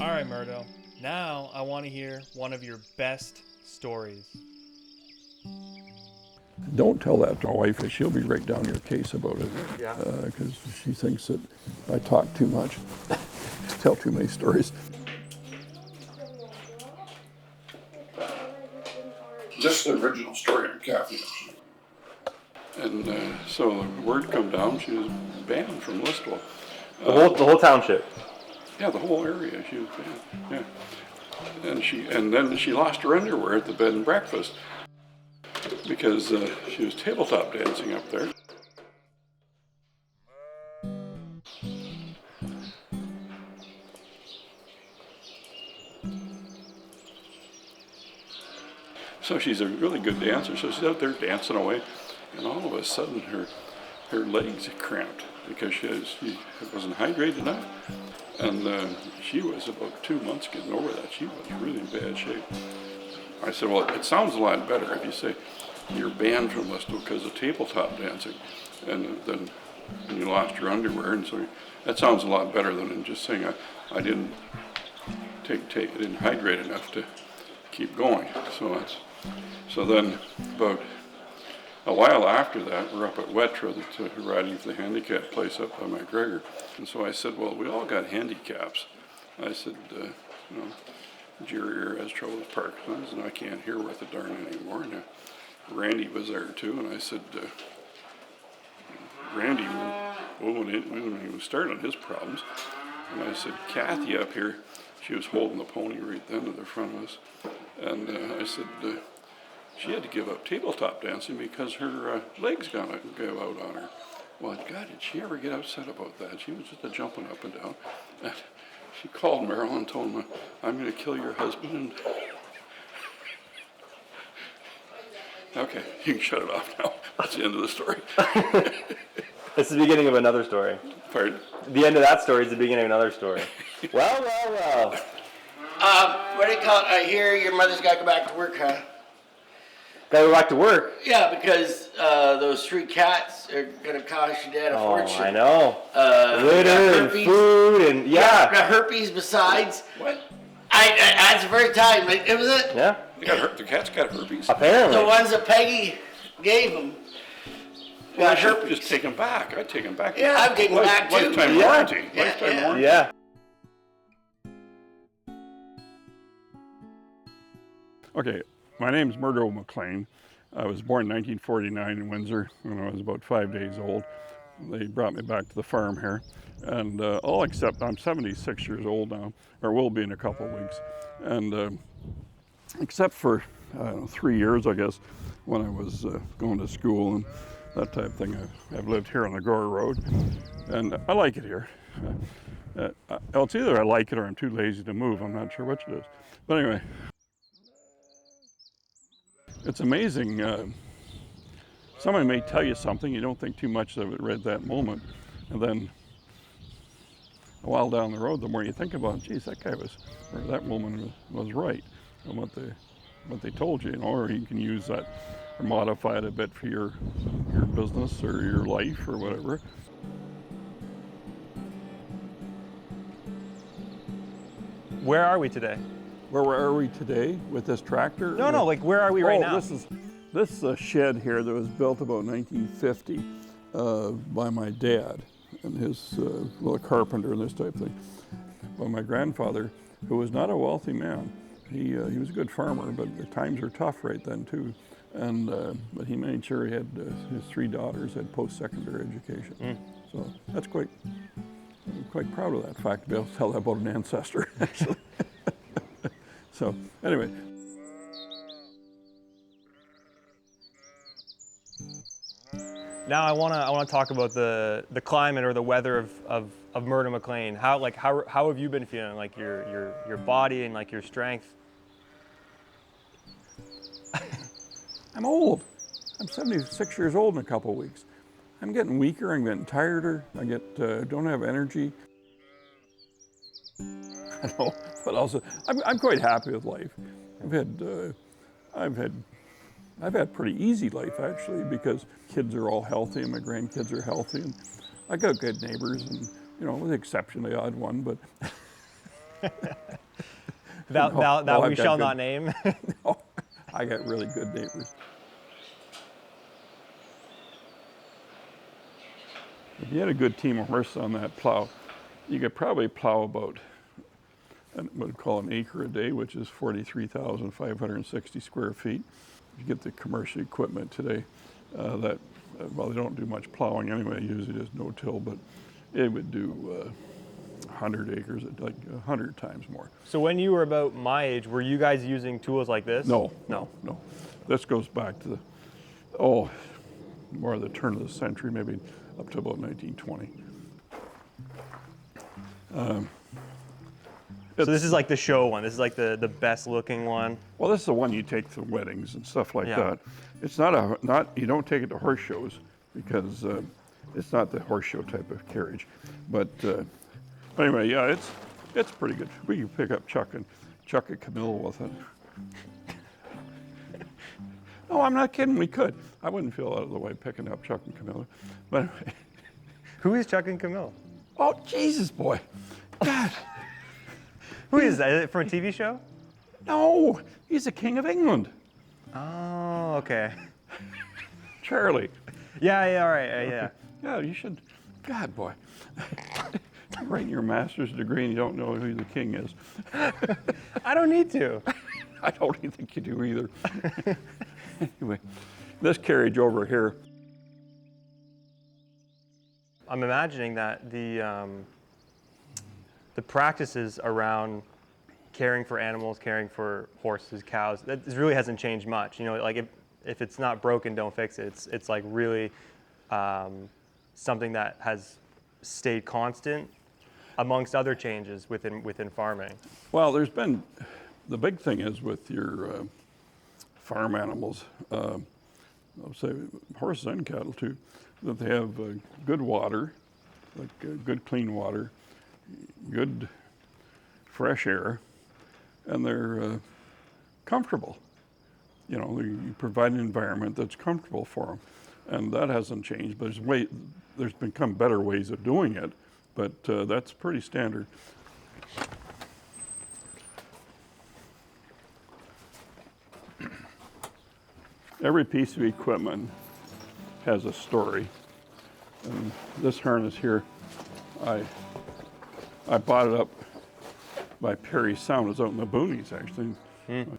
All right, Murdo. Now I want to hear one of your best stories. Don't tell that to my wife, because she'll be right down your case about it. Yeah. Because she thinks that I talk too much, tell too many stories. Just the original story on Kathy. And so the word come down, she was banned from Listowel. The whole township. Yeah, the whole area, she was banned. Yeah. And then she lost her underwear at the bed and breakfast because she was tabletop dancing up there. So she's a really good dancer, so she's out there dancing away, and all of a sudden her legs cramped because she wasn't hydrated enough. And she was about 2 months getting over that. She was really in bad shape. I said, well, it sounds a lot better if you say you're banned from Listowel because of tabletop dancing, and then you lost your underwear, and so that sounds a lot better than just saying I didn't didn't hydrate enough to keep going. So then about a while after that, we're up at Wetra, riding for the handicap place up by McGregor. And so I said, well, we all got handicaps. I said, Jerry has trouble with Parkinson's, and I can't hear worth a darn anymore. And Randy was there too, and I said, Randy, when he was starting his problems, and I said, Kathy up here, she was holding the pony right then to the front of us, and I said, she had to give up tabletop dancing because her legs gonna give out on her. Well, God, did she ever get upset about that? She was just jumping up and down. And she called Merrill and told him, I'm going to kill your husband. And okay, you can shut it off now. That's the end of the story. It's the beginning of another story. Pardon? The end of that story is the beginning of another story. Well. What do you call it? I hear your mother's got to go back to work, huh? Gotta go back to work. Yeah, because those 3 cats are going to cost your dad a fortune. I know. Litter and food and got herpes besides. What? That's the first time. It was it. Yeah. The cat's got herpes. Apparently. The ones that Peggy gave them. Well, I should just take them back. I'd take them back. Yeah, I'm taking them back too. Lifetime warranty. Lifetime warranty. Yeah. Okay, my name's Murdo McLean. I was born in 1949 in Windsor when I was about 5 days old. They brought me back to the farm here, and all except I'm 76 years old now, or will be in a couple of weeks. And except for 3 years, I guess, when I was going to school and that type of thing, I've lived here on the Gore Road, and I like it here. It's either I like it or I'm too lazy to move. I'm not sure which it is. But anyway, it's amazing. Someone may tell you something, you don't think too much of it right at that moment, and then a while down the road, the more you think about it, geez, that guy was, or that woman was right on what they told you, or you can use that or modify it a bit for your business or your life or whatever. Where are we today? Where are we today with this tractor? No, like where are we right now? This is a shed here that was built about 1950 by my dad and his little carpenter and this type of thing. By my grandfather, who was not a wealthy man. He was a good farmer, but the times were tough right then too. And but he made sure he had his 3 daughters had post-secondary education. So that's I'm quite proud of that fact to be able to tell that about an ancestor, actually. So anyway. Now I wanna talk about the climate or the weather of Murdo McLean. How have you been feeling? Like your body and like your strength? I'm old. I'm 76 years old in a couple of weeks. I'm getting weaker, I'm getting tireder, I don't have energy. I know, but also I'm quite happy with life. I've had pretty easy life actually, because kids are all healthy and my grandkids are healthy, and I got good neighbors, and with the exception of the odd one, but That No, we I've got shall good- not name. Oh, I got really good neighbors. If you had a good team of horses on that plow, you could probably plow about, what we call an acre a day, which is 43,560 square feet. You get the commercial equipment today well, they don't do much plowing anyway, usually just no-till, but it would do 100 acres, like 100 times more. So when you were about my age, were you guys using tools like this? No. No. This goes back to more of the turn of the century, maybe up to about 1920. So this is like the show one. This is like the best looking one. Well, this is the one you take to weddings and stuff like Yeah. that. It's not you don't take it to horse shows because it's not the horse show type of carriage. But anyway, yeah, it's pretty good. We can pick up Chuck and Camille with it. No, I'm not kidding. We could. I wouldn't feel out of the way picking up Chuck and Camilla. But Who is Chuck and Camille? oh, Jesus, boy. God. Who is that? Is it from a TV show? No, he's the King of England. Oh, okay. Charlie. Yeah, all right, yeah. Yeah, you should. God, boy. Writing your master's degree and you don't know who the king is. I don't need to. I don't even think you do either. Anyway, this carriage over here. I'm imagining that the practices around caring for animals, caring for horses, cows, that really hasn't changed much. You know, like if it's not broken, don't fix it. It's like really something that has stayed constant amongst other changes within farming. Well, the big thing is with your farm animals, I'll say horses and cattle too, that they have good water, like good clean water, good fresh air, and they're comfortable. You know, you provide an environment that's comfortable for them, and that hasn't changed. But there's become better ways of doing it, but that's pretty standard. Every piece of equipment has a story, and this harness here, I bought it up by Perry Sound. It's out in the boonies, actually.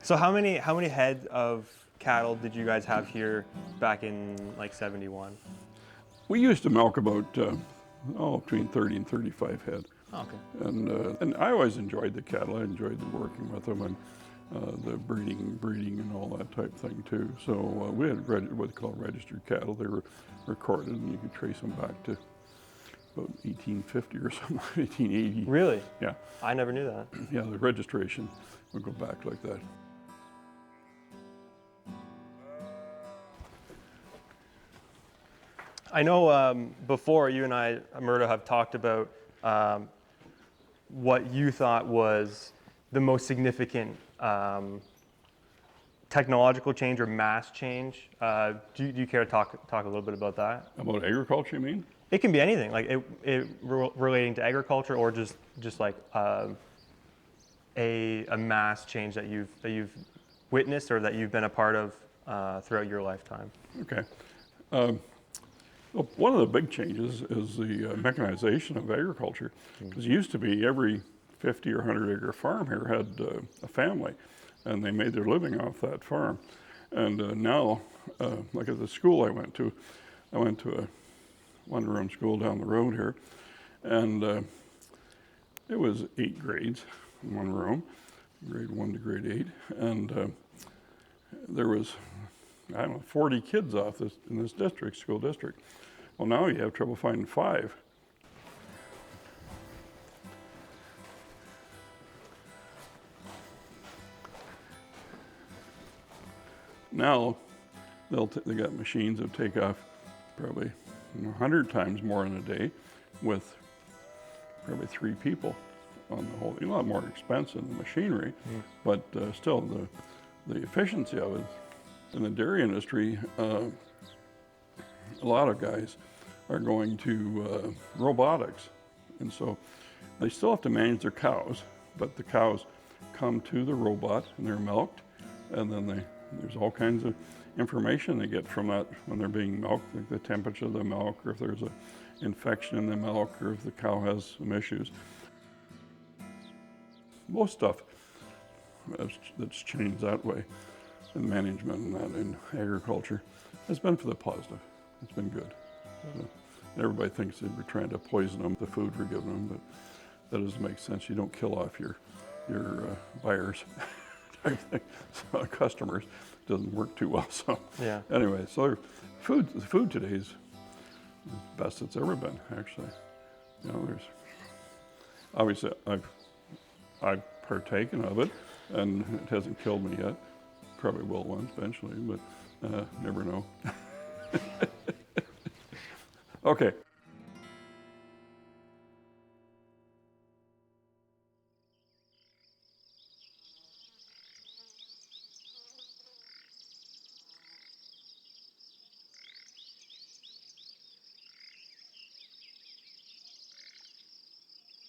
So how many head of cattle did you guys have here back in like 71? We used to milk about between 30 and 35 head. Oh, okay. And I always enjoyed the cattle. I enjoyed working with them and the breeding and all that type thing too. So we had what they call registered cattle. They were recorded, and you could trace them back to about 1850 or something, 1880. Really? Yeah, I never knew that. yeah. The registration would go back like that. I know before you and I, Murdo, have talked about what you thought was the most significant technological change or mass change. Do you care to talk a little bit about that? About agriculture, you mean? It can be anything, like relating to agriculture, or just like a mass change that you've witnessed or that you've been a part of throughout your lifetime. Okay. Well, one of the big changes is the mechanization of agriculture. Because it used to be every 50 or 100 acre farm here had a family, and they made their living off that farm. And now, like at the school I went to a one-room school down the road here, and it was 8 grades in one room, grade 1 to grade 8, and there was, 40 kids off in this school district. Well, now you have trouble finding 5. Now, they got machines that take off probably 100 times more in a day with probably 3 people on the whole. A lot more expensive than machinery, but still the efficiency of it. In the dairy industry, a lot of guys are going to robotics, and so they still have to manage their cows, but the cows come to the robot and they're milked, and then there's all kinds of information they get from that when they're being milked, like the temperature of the milk, or if there's an infection in the milk, or if the cow has some issues. Most stuff that's changed that way in management and that in agriculture has been for the positive. It's been good. So, everybody thinks that we're trying to poison them, the food we're giving them, but that doesn't make sense. You don't kill off your buyers type thing. So customers doesn't work too well. So Yeah. anyway, so the food today is the best it's ever been, actually. You know, there's obviously I've partaken of it, and it hasn't killed me yet. Probably will once eventually, but never know. Okay.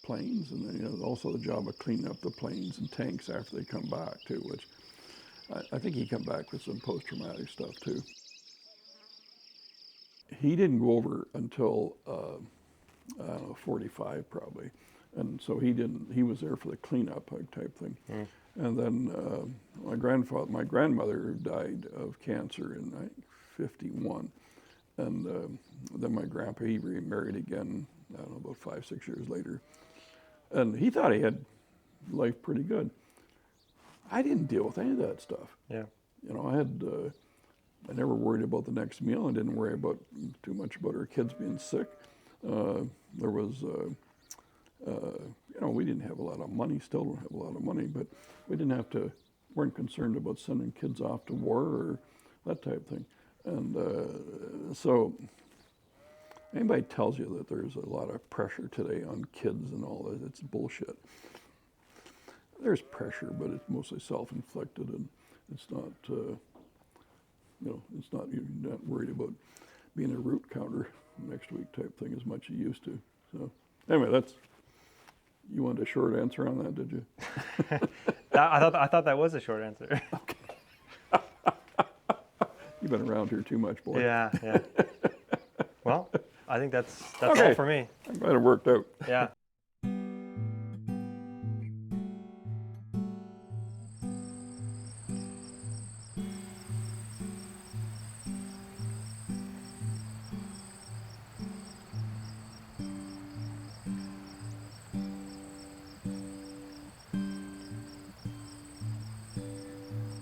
Planes, and then, you know, also the job of cleaning up the planes and tanks after they come back too, which I think he come back with some post-traumatic stuff too. He didn't go over until I don't know, 45 probably, and so he was there for the cleanup type thing. And then my grandmother died of cancer in 51, and then my grandpa, he remarried again, I don't know, about 5-6 years later. And he thought he had life pretty good. I didn't deal with any of that stuff. Yeah. You know, I never worried about the next meal. I didn't worry too much about our kids being sick. There was, you know, we didn't have a lot of money, still don't have a lot of money, but we weren't concerned about sending kids off to war or that type of thing. And so anybody tells you that there's a lot of pressure today on kids and all that, it's bullshit. There's pressure, but it's mostly self-inflicted, and it's not, you know, you're not worried about being a root counter next week type thing as much as you used to. So anyway, you wanted a short answer on that, did you? I thought that was a short answer. You've been around here too much, boy. Yeah. Well, I think that's Okay. all for me. I'm glad it worked out. Yeah.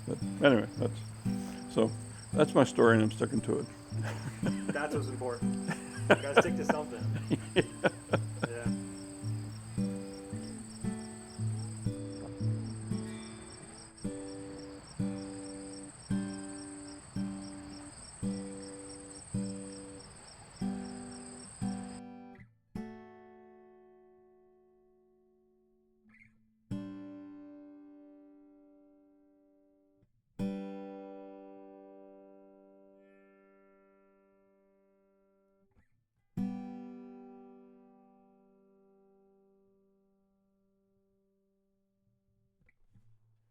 But anyway, that's my story, and I'm sticking to it. That's what's important. You gotta stick to something. Yeah.